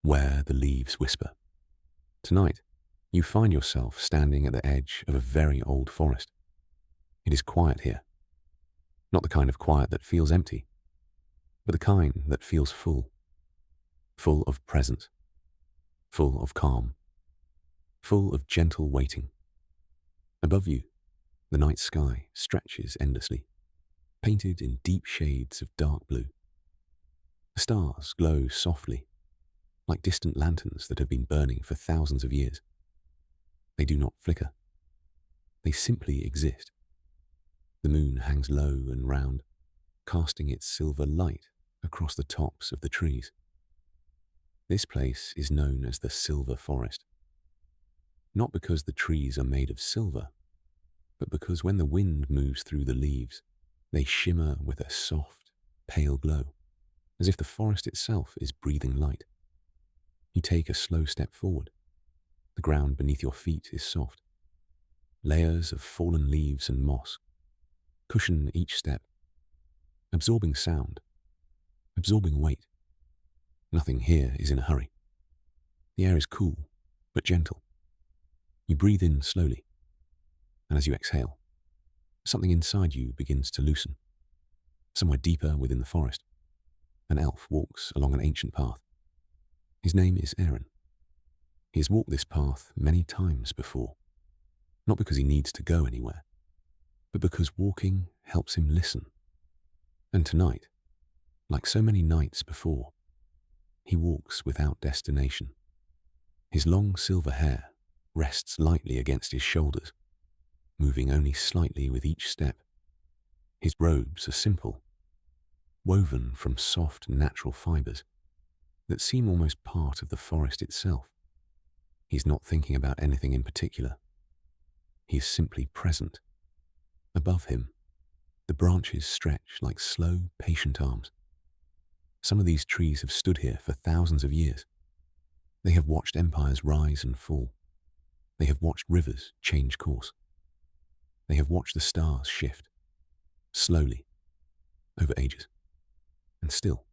where the leaves whisper. Tonight, you find yourself standing at the edge of a very old forest. It is quiet here. Not the kind of quiet that feels empty, but the kind that feels full. Full of presence. Full of calm. Full of gentle waiting. Above you, the night sky stretches endlessly, painted in deep shades of dark blue. The stars glow softly, like distant lanterns that have been burning for thousands of years. They do not flicker. They simply exist. The moon hangs low and round, casting its silver light across the tops of the trees. This place is known as the Silver Forest. Not because the trees are made of silver, but because when the wind moves through the leaves, they shimmer with a soft, pale glow, as if the forest itself is breathing light. You take a slow step forward. The ground beneath your feet is soft. Layers of fallen leaves and moss cushion each step, absorbing sound, absorbing weight. Nothing here is in a hurry. The air is cool, but gentle. You breathe in slowly, and as you exhale, something inside you begins to loosen. Somewhere deeper within the forest, an elf walks along an ancient path. His name is Aaron. He has walked this path many times before, not because he needs to go anywhere, but because walking helps him listen. And tonight, like so many nights before, he walks without destination. His long silver hair rests lightly against his shoulders, moving only slightly with each step. His robes are simple, woven from soft natural fibers that seem almost part of the forest itself. He's not thinking about anything in particular. He is simply present. Above him, the branches stretch like slow, patient arms. Some of these trees have stood here for thousands of years. They have watched empires rise and fall. They have watched rivers change course. They have watched the stars shift, slowly, over ages. And still,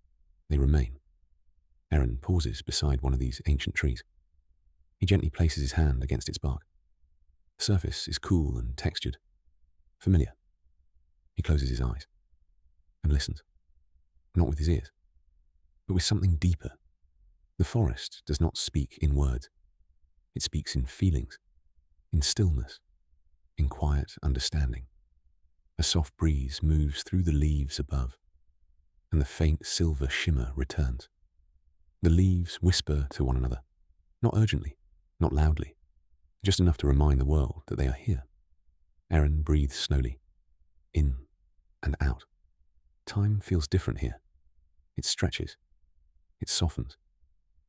they remain. Aaron pauses beside one of these ancient trees. He gently places his hand against its bark. The surface is cool and textured, familiar. He closes his eyes and listens, not with his ears, but with something deeper. The forest does not speak in words. It speaks in feelings, in stillness, in quiet understanding. A soft breeze moves through the leaves above, and the faint silver shimmer returns. The leaves whisper to one another, not urgently, not loudly, just enough to remind the world that they are here. Aaron breathes slowly, in and out. Time feels different here. It stretches. It softens.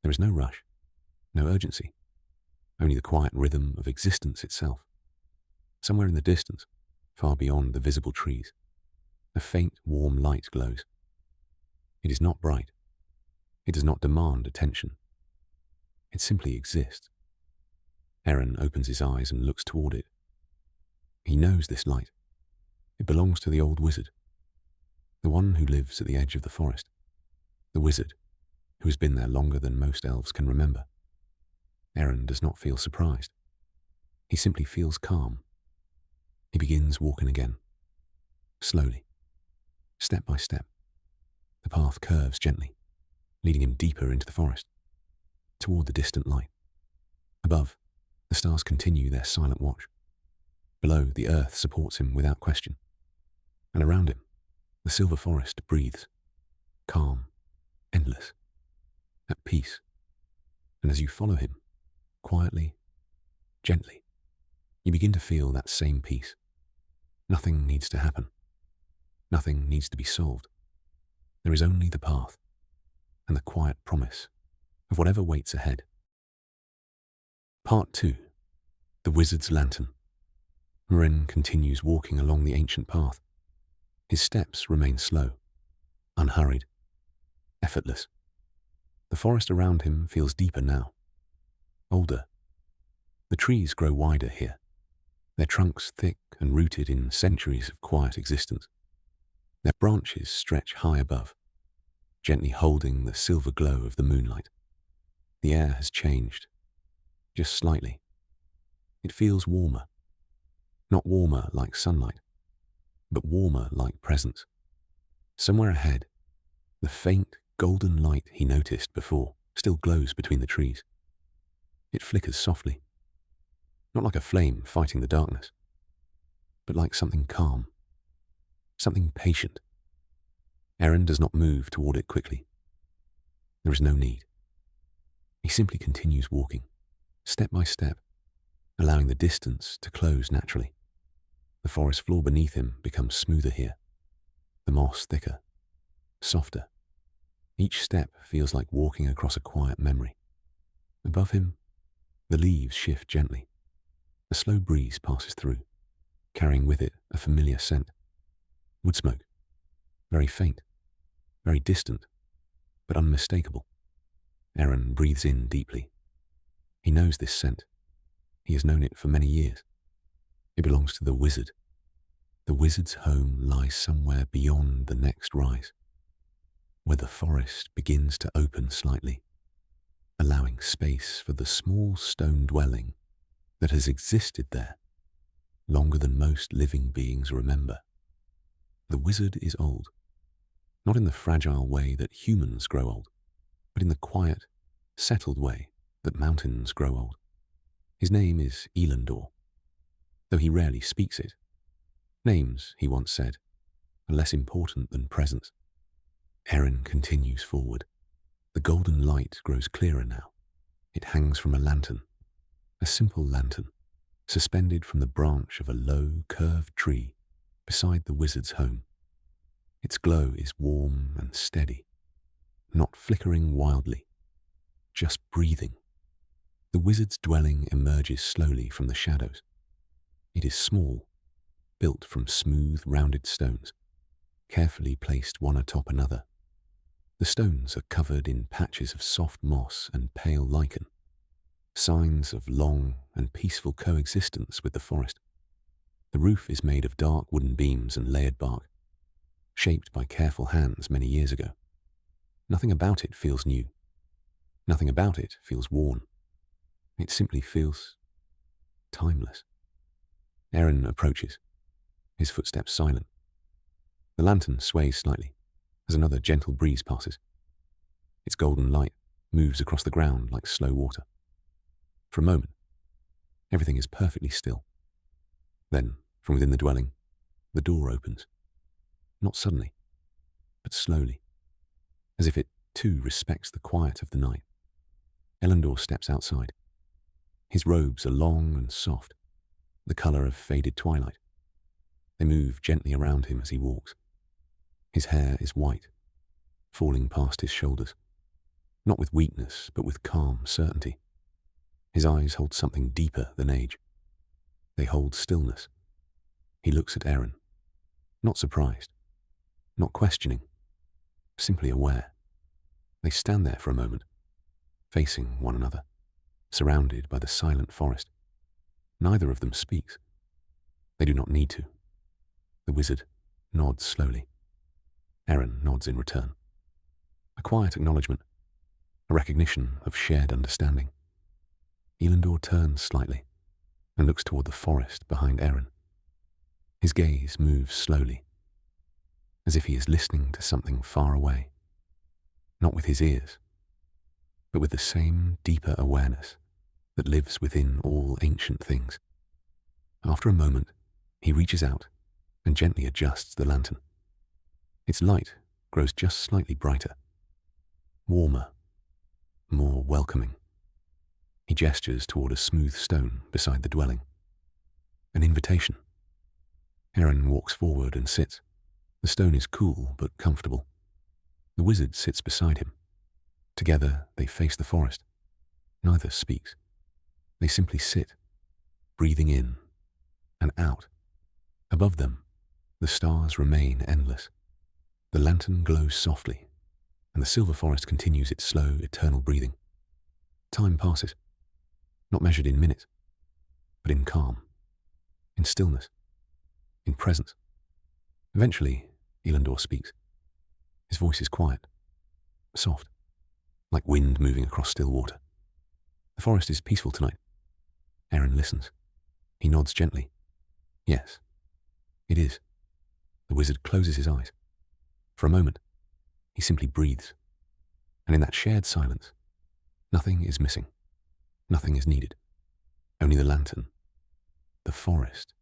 There is no rush, no urgency, only the quiet rhythm of existence itself. Somewhere in the distance, far beyond the visible trees, a faint, warm light glows. It is not bright. It does not demand attention. It simply exists. Aaron opens his eyes and looks toward it. He knows this light. It belongs to the old wizard, the one who lives at the edge of the forest, the wizard who has been there longer than most elves can remember. Aaron does not feel surprised. He simply feels calm. He begins walking again, slowly, step by step. The path curves gently, leading him deeper into the forest, toward the distant light. Above, the stars continue their silent watch. Below, the earth supports him without question. And around him, the silver forest breathes, calm, endless, at peace. And as you follow him, quietly, gently, you begin to feel that same peace. Nothing needs to happen. Nothing needs to be solved. There is only the path and the quiet promise of whatever waits ahead. Part 2. The Wizard's Lantern. Ren continues walking along the ancient path. His steps remain slow, unhurried, effortless. The forest around him feels deeper now, older. The trees grow wider here, their trunks thick and rooted in centuries of quiet existence. Their branches stretch high above, gently holding the silver glow of the moonlight. The air has changed, just slightly. It feels warmer. Not warmer like sunlight, but warmer like presence. Somewhere ahead, the faint golden light he noticed before still glows between the trees. It flickers softly, not like a flame fighting the darkness, but like something calm, something patient. Aaron does not move toward it quickly. There is no need. He simply continues walking, step by step, allowing the distance to close naturally. The forest floor beneath him becomes smoother here, the moss thicker, softer. Each step feels like walking across a quiet memory. Above him, the leaves shift gently. A slow breeze passes through, carrying with it a familiar scent. Wood smoke, very faint, very distant, but unmistakable. Aaron breathes in deeply. He knows this scent. He has known it for many years. It belongs to the wizard. The wizard's home lies somewhere beyond the next rise, where the forest begins to open slightly, allowing space for the small stone dwelling that has existed there longer than most living beings remember. The wizard is old, not in the fragile way that humans grow old, but in the quiet, settled way that mountains grow old. His name is Elandor, though he rarely speaks it. Names, he once said, are less important than presence. Aaron continues forward. The golden light grows clearer now. It hangs from a lantern, a simple lantern, suspended from the branch of a low, curved tree beside the wizard's home. Its glow is warm and steady, not flickering wildly, just breathing. The wizard's dwelling emerges slowly from the shadows. It is small, built from smooth, rounded stones, carefully placed one atop another. The stones are covered in patches of soft moss and pale lichen, signs of long and peaceful coexistence with the forest. The roof is made of dark wooden beams and layered bark, shaped by careful hands many years ago. Nothing about it feels new. Nothing about it feels worn. It simply feels timeless. Aaron approaches, his footsteps silent. The lantern sways slightly as another gentle breeze passes. Its golden light moves across the ground like slow water. For a moment, everything is perfectly still. Then, from within the dwelling, the door opens. Not suddenly, but slowly, as if it too respects the quiet of the night. Elandor steps outside. His robes are long and soft, the color of faded twilight. They move gently around him as he walks. His hair is white, falling past his shoulders, not with weakness, but with calm certainty. His eyes hold something deeper than age. They hold stillness. He looks at Aaron, not surprised, not questioning, simply aware. They stand there for a moment, facing one another, surrounded by the silent forest. Neither of them speaks. They do not need to. The wizard nods slowly. Aaron nods in return. A quiet acknowledgement, a recognition of shared understanding. Elandor turns slightly and looks toward the forest behind Aaron. His gaze moves slowly, as if he is listening to something far away, not with his ears, but with the same deeper awareness that lives within all ancient things. After a moment, he reaches out and gently adjusts the lantern. Its light grows just slightly brighter, warmer, more welcoming. He gestures toward a smooth stone beside the dwelling. An invitation. Aaron walks forward and sits. The stone is cool but comfortable. The wizard sits beside him. Together they face the forest. Neither speaks. They simply sit, breathing in and out. Above them, the stars remain endless. The lantern glows softly, and the silver forest continues its slow, eternal breathing. Time passes, not measured in minutes, but in calm, in stillness, in presence. Eventually, Elandor speaks. His voice is quiet, soft, like wind moving across still water. The forest is peaceful tonight. Aaron listens. He nods gently. Yes, it is. The wizard closes his eyes. For a moment, he simply breathes. And in that shared silence, nothing is missing. Nothing is needed. Only the lantern, the forest,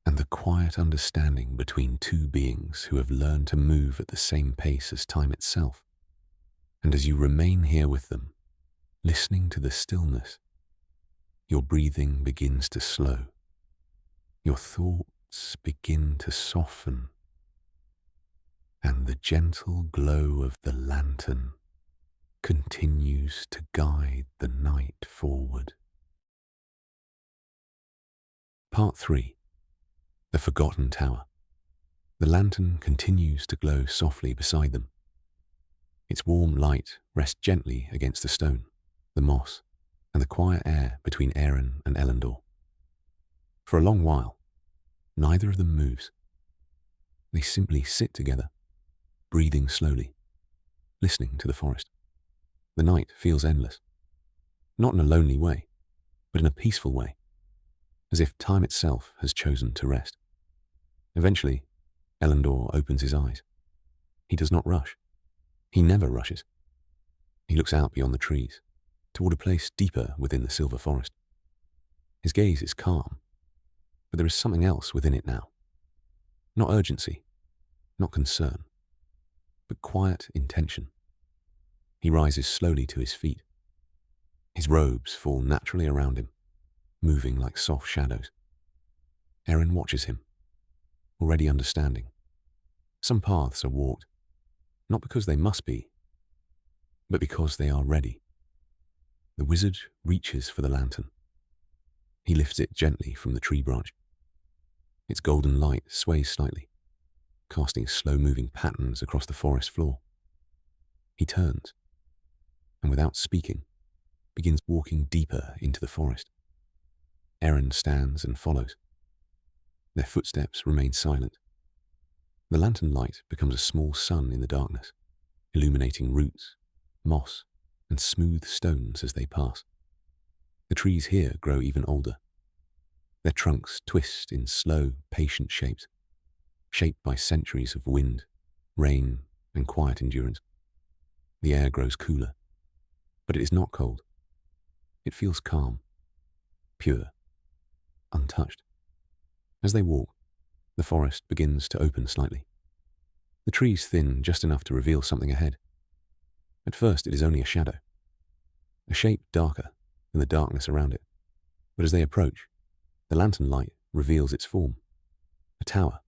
and the quiet understanding between two beings who have learned to move at the same pace as time itself. And as you remain here with them, listening to the stillness, your breathing begins to slow. Your thoughts begin to soften. And the gentle glow of the lantern continues to guide the night forward. Part 3. The Forgotten Tower. The lantern continues to glow softly beside them. Its warm light rests gently against the stone, the moss, and the quiet air between Aaron and Elendor. For a long while, neither of them moves. They simply sit together, breathing slowly, listening to the forest. The night feels endless, not in a lonely way, but in a peaceful way, as if time itself has chosen to rest. Eventually, Elendor opens his eyes. He does not rush. He never rushes. He looks out beyond the trees, toward a place deeper within the silver forest. His gaze is calm, but there is something else within it now. Not urgency, not concern, but quiet intention. He rises slowly to his feet. His robes fall naturally around him, moving like soft shadows. Aaron watches him, already understanding. Some paths are walked, not because they must be, but because they are ready. The wizard reaches for the lantern. He lifts it gently from the tree branch. Its golden light sways slightly, casting slow-moving patterns across the forest floor. He turns, and without speaking, begins walking deeper into the forest. Aaron stands and follows. Their footsteps remain silent. The lantern light becomes a small sun in the darkness, illuminating roots, moss, and smooth stones as they pass. The trees here grow even older. Their trunks twist in slow, patient shapes, shaped by centuries of wind, rain, and quiet endurance. The air grows cooler, but it is not cold. It feels calm, pure, untouched. As they walk, the forest begins to open slightly. The trees thin just enough to reveal something ahead. At first, it is only a shadow, a shape darker than the darkness around it. But as they approach, the lantern light reveals its form. A tower,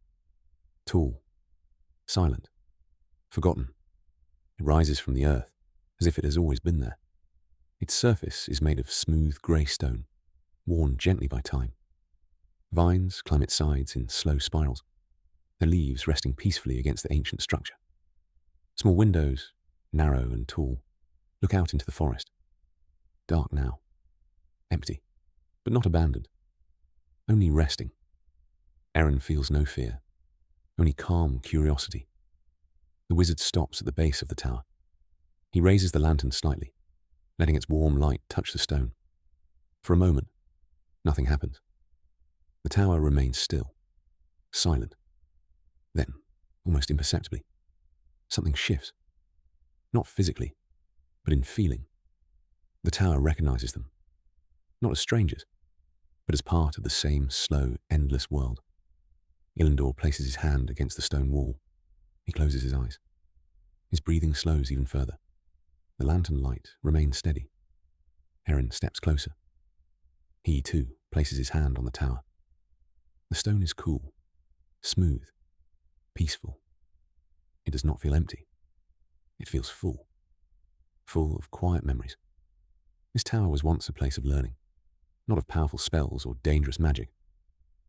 tall, silent, forgotten. It rises from the earth as if it has always been there. Its surface is made of smooth grey stone, worn gently by time. Vines climb its sides in slow spirals, their leaves resting peacefully against the ancient structure. Small windows, narrow and tall, look out into the forest. Dark now, empty, but not abandoned, only resting. Aaron feels no fear, only calm curiosity. The wizard stops at the base of the tower. He raises the lantern slightly, letting its warm light touch the stone. For a moment, nothing happens. The tower remains still, silent. Then, almost imperceptibly, something shifts. Not physically, but in feeling. The tower recognizes them, not as strangers, but as part of the same slow, endless world. Elendor places his hand against the stone wall. He closes his eyes. His breathing slows even further. The lantern light remains steady. Aaron steps closer. He, too, places his hand on the tower. The stone is cool, smooth, peaceful. It does not feel empty. It feels full of quiet memories. This tower was once a place of learning, not of powerful spells or dangerous magic,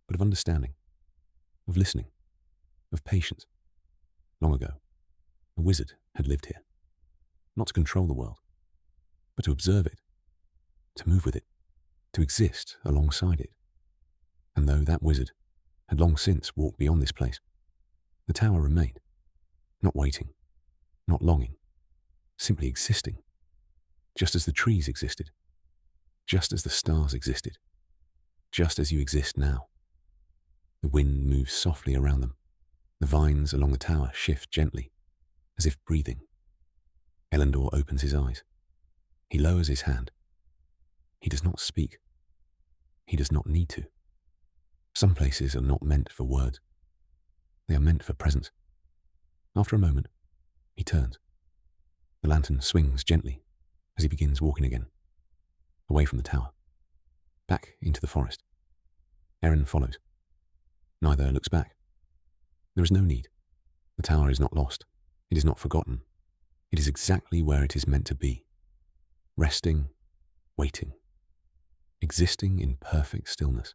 but of understanding, of listening, of patience. Long ago, a wizard had lived here, not to control the world, but to observe it, to move with it, to exist alongside it. And though that wizard had long since walked beyond this place, the tower remained, not waiting, not longing, simply existing, just as the trees existed, just as the stars existed, just as you exist now. The wind moves softly around them. The vines along the tower shift gently, as if breathing. Elendor opens his eyes. He lowers his hand. He does not speak. He does not need to. Some places are not meant for words. They are meant for presence. After a moment, he turns. The lantern swings gently as he begins walking again, away from the tower, back into the forest. Eren follows. Neither looks back. There is no need. The tower is not lost. It is not forgotten. It is exactly where it is meant to be. Resting, waiting, existing in perfect stillness.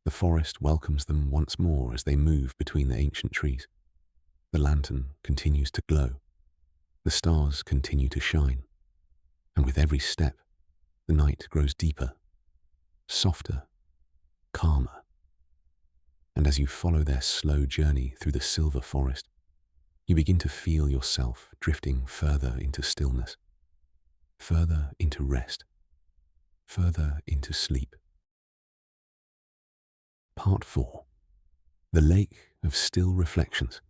The forest welcomes them once more as they move between the ancient trees. The lantern continues to glow. The stars continue to shine. And with every step, the night grows deeper, softer, calmer. And as you follow their slow journey through the silver forest, you begin to feel yourself drifting further into stillness, further into rest, further into sleep. Part 4. The Lake of Still Reflections.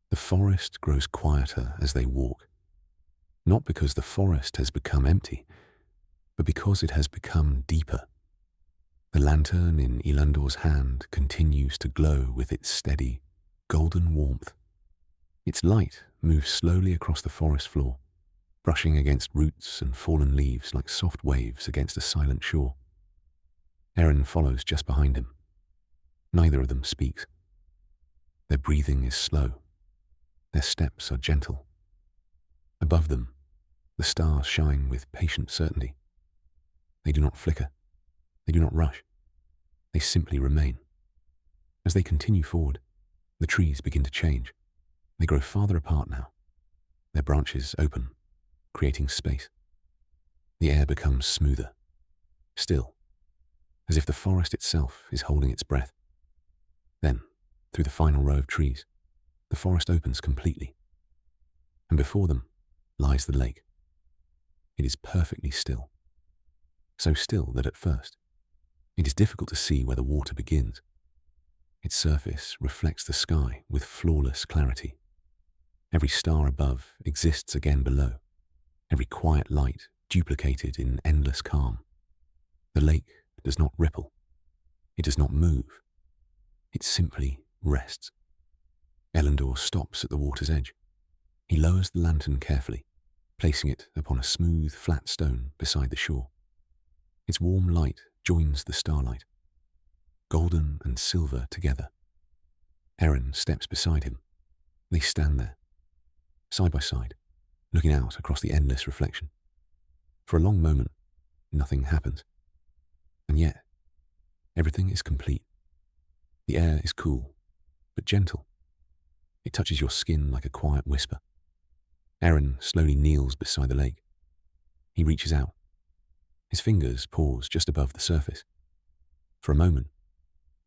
The forest grows quieter as they walk, not because the forest has become empty, but because it has become deeper. The lantern in Elendor's hand continues to glow with its steady, golden warmth. Its light moves slowly across the forest floor, brushing against roots and fallen leaves like soft waves against a silent shore. Eren follows just behind him. Neither of them speaks. Their breathing is slow. Their steps are gentle. Above them, the stars shine with patient certainty. They do not flicker. They do not rush. They simply remain. As they continue forward, the trees begin to change. They grow farther apart now. Their branches open, creating space. The air becomes smoother, still, as if the forest itself is holding its breath. Then, through the final row of trees, the forest opens completely, and before them lies the lake. It is perfectly still, so still that at first it is difficult to see where the water begins. Its surface reflects the sky with flawless clarity. Every star above exists again below, every quiet light duplicated in endless calm. The lake does not ripple. It does not move. It simply rests. Elendor stops at the water's edge. He lowers the lantern carefully, placing it upon a smooth, flat stone beside the shore. Its warm light joins the starlight, golden and silver together. Eren steps beside him. They stand there, side by side, looking out across the endless reflection. For a long moment, nothing happens. And yet, everything is complete. The air is cool, but gentle. It touches your skin like a quiet whisper. Eren slowly kneels beside the lake. He reaches out. His fingers pause just above the surface. For a moment,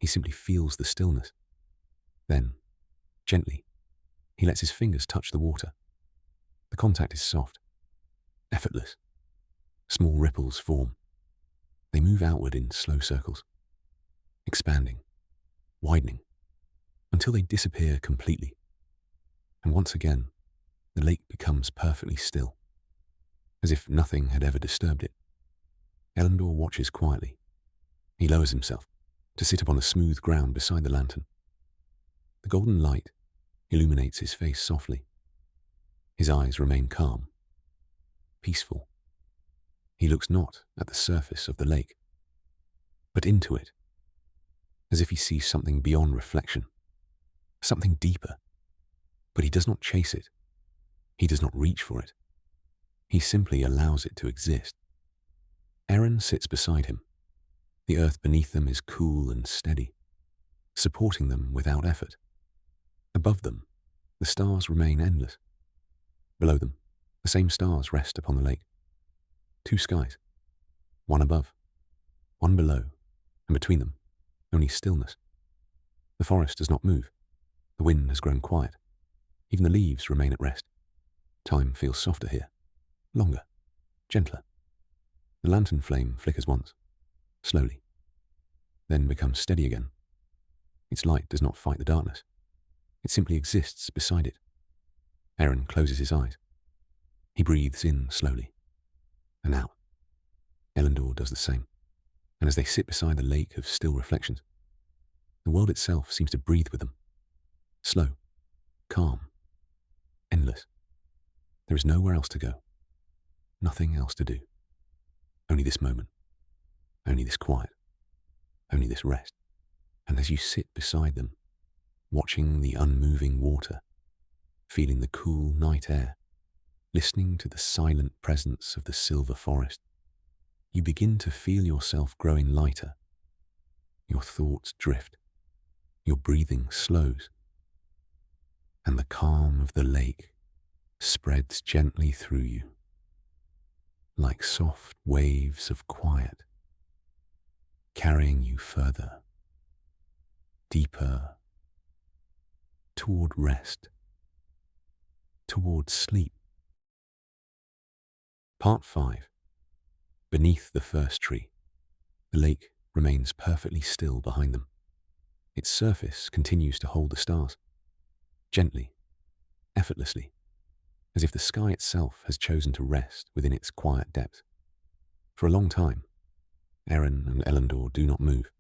he simply feels the stillness. Then, gently, he lets his fingers touch the water. The contact is soft, effortless. Small ripples form. They move outward in slow circles, expanding, widening, until they disappear completely. And once again, the lake becomes perfectly still, as if nothing had ever disturbed it. Elendor watches quietly. He lowers himself to sit upon the smooth ground beside the lantern. The golden light illuminates his face softly. His eyes remain calm, peaceful. He looks not at the surface of the lake, but into it, as if he sees something beyond reflection, something deeper. But he does not chase it. He does not reach for it. He simply allows it to exist. Eren sits beside him. The earth beneath them is cool and steady, supporting them without effort. Above them, the stars remain endless. Below them, the same stars rest upon the lake. Two skies, one above, one below, and between them, only stillness. The forest does not move. The wind has grown quiet. Even the leaves remain at rest. Time feels softer here, longer, gentler. The lantern flame flickers once, slowly, then becomes steady again. Its light does not fight the darkness. It simply exists beside it. Aaron closes his eyes. He breathes in slowly and out. Elendor does the same. And as they sit beside the lake of still reflections, the world itself seems to breathe with them. Slow, calm, endless. There is nowhere else to go. Nothing else to do. Only this moment. Only this quiet. Only this rest. And as you sit beside them, watching the unmoving water, feeling the cool night air, listening to the silent presence of the silver forest, you begin to feel yourself growing lighter. Your thoughts drift. Your breathing slows. And the calm of the lake spreads gently through you, like soft waves of quiet, carrying you further, deeper, toward rest, toward sleep. Part 5. Beneath the first tree, the lake remains perfectly still behind them. Its surface continues to hold the stars, gently, effortlessly, as if the sky itself has chosen to rest within its quiet depth. For a long time, Aaron and Elendor do not move.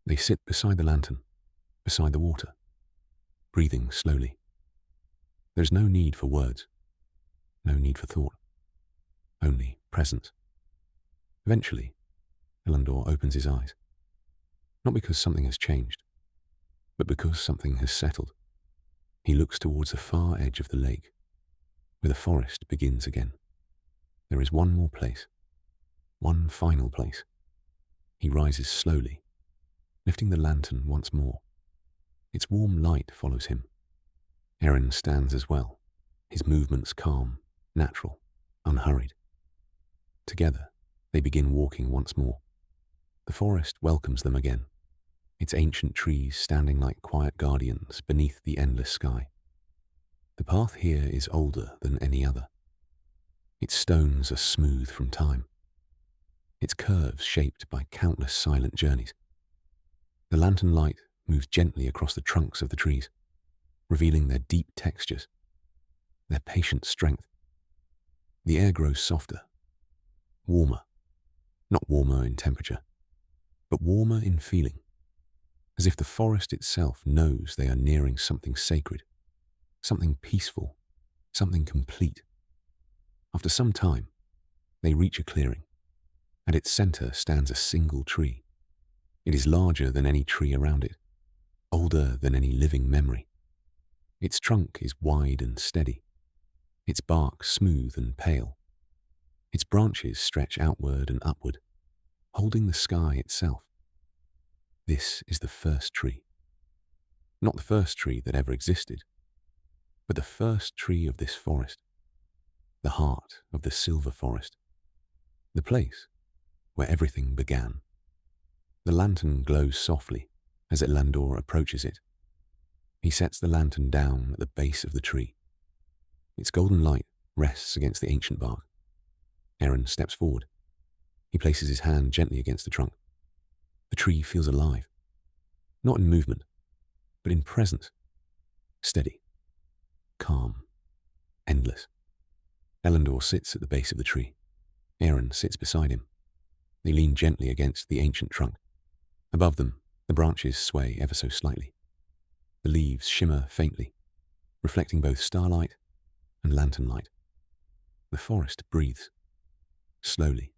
They sit beside the lantern, beside the water, breathing slowly. There is no need for words, no need for thought, only presence. Eventually, Elendor opens his eyes, not because something has changed, but because something has settled. He looks towards the far edge of the lake, where the forest begins again. There is one more place, one final place. He rises slowly, lifting the lantern once more. Its warm light follows him. Aaron stands as well, his movements calm, natural, unhurried. Together, they begin walking once more. The forest welcomes them again, its ancient trees standing like quiet guardians beneath the endless sky. The path here is older than any other. Its stones are smooth from time, its curves shaped by countless silent journeys. The lantern light moves gently across the trunks of the trees, revealing their deep textures, their patient strength. The air grows softer, warmer, not warmer in temperature, but warmer in feeling, as if the forest itself knows they are nearing something sacred, something peaceful, something complete. After some time, they reach a clearing. At its center stands a single tree. It is larger than any tree around it, older than any living memory. Its trunk is wide and steady, its bark smooth and pale. Its branches stretch outward and upward, holding the sky itself. This is the first tree. Not the first tree that ever existed, but the first tree of this forest, the heart of the silver forest, the place where everything began. The lantern glows softly as Elendor approaches it. He sets the lantern down at the base of the tree. Its golden light rests against the ancient bark. Aaron steps forward. He places his hand gently against the trunk. The tree feels alive, not in movement, but in presence, steady, calm, endless. Elendor sits at the base of the tree. Aaron sits beside him. They lean gently against the ancient trunk. Above them, the branches sway ever so slightly. The leaves shimmer faintly, reflecting both starlight and lantern light. The forest breathes, slowly,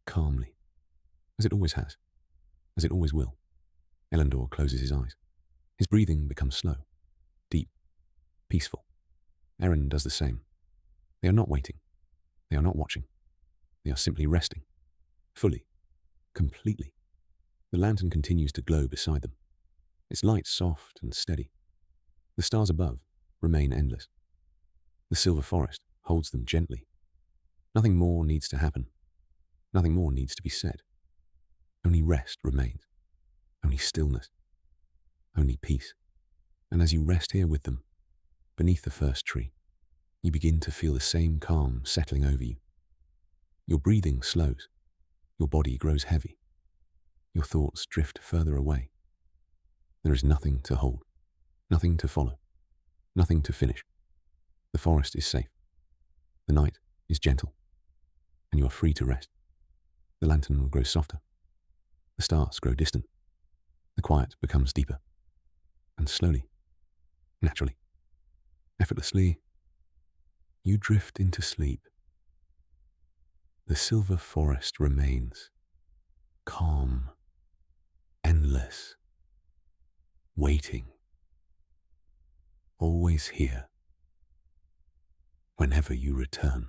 calmly, as it always has, as it always will. Elendor closes his eyes. His breathing becomes slow, deep, peaceful. Aaron does the same. They are not waiting. They are not watching. They are simply resting, fully, completely. The lantern continues to glow beside them, its light soft and steady. The stars above remain endless. The silver forest holds them gently. Nothing more needs to happen. Nothing more needs to be said. Only rest remains. Only stillness. Only peace. And as you rest here with them, beneath the first tree, you begin to feel the same calm settling over you. Your breathing slows, your body grows heavy, your thoughts drift further away. There is nothing to hold, nothing to follow, nothing to finish. The forest is safe, the night is gentle, and you are free to rest. The lantern grows softer, the stars grow distant, the quiet becomes deeper, and slowly, naturally, effortlessly, you drift into sleep. The silver forest remains, calm, endless, waiting, always here, whenever you return.